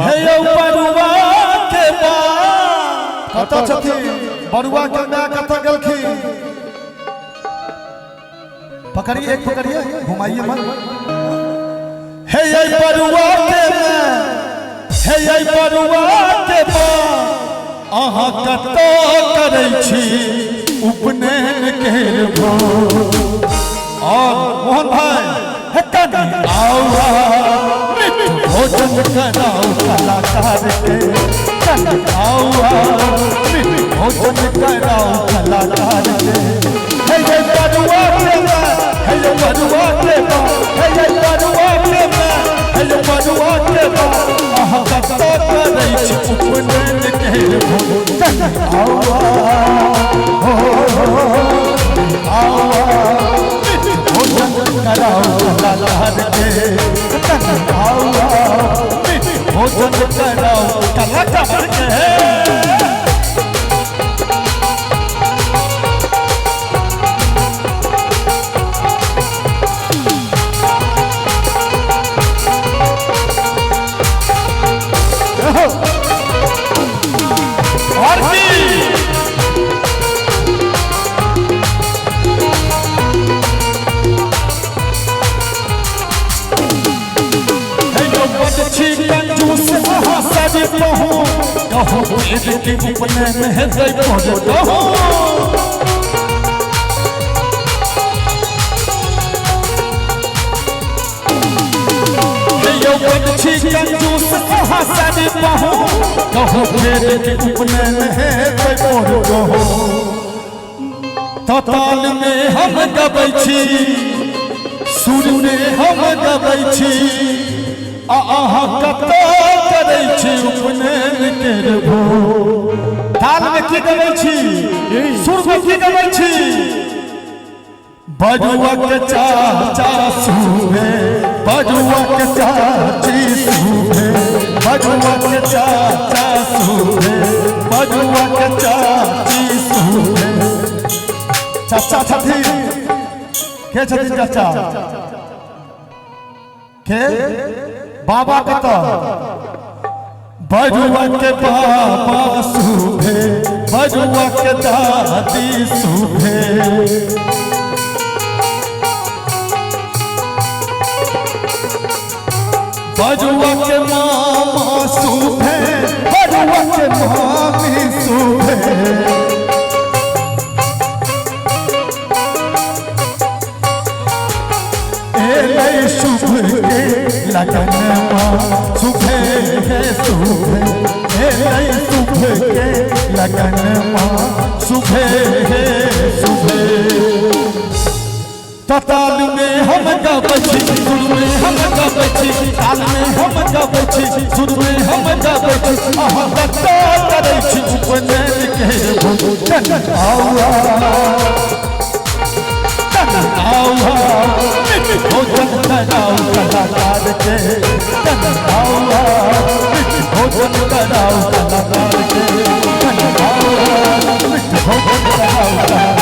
हे बरुआ के कत छथि बरुआ के मैं कत गलखी पकड़िए एक पकड़िए घुमाइए मत हे बरुआ के मैं हे बरुआ के अहाँ कत करै छी उपनयन के और मोहन भाई भोजन कराओ कलाकार के भोजन कराओ कलाकार के हे बरुआ के हे बरुआ के हे बरुआ के हे बरुआ के अहाँ कत करै छी उपनयन के भोजन कराओ कलाकार के भोजन कराओ कलाकार के के उपनयन है जय पहुँचो कंजूस हसन बहू कहो भेद के उपनयन है जय पहुँचो तो ताल में हम गबै छी सुर में हम गबै छी अहाँ कत करै छी उपनयन के ताल में की गबै छी सुर में की गबै छी बरुआ के चाचा सुहे बरुआ के चाची सुहे बरुआ के चाचा सुहे बरुआ के चाची सुहे चाचा छथि के छथि चाचा के बाबा कत बरुआ के बाबा सुभे बरुआ के दादी सुभे बरुआ के मामा सुभे बरुआ के मामी सुभे शुभ के लगन सुबह है सुबह शुभ के लगन सुबह है सुबह ताल में हम गबै छी सुर में हम गबै छी ताल में हम गबै छी सुर में हम गबै छी अहाँ कत करै छी उपनयन के भोजन भोजन कराओ कलाकार के भोजन कराओ कलाकार के भोजन कराओ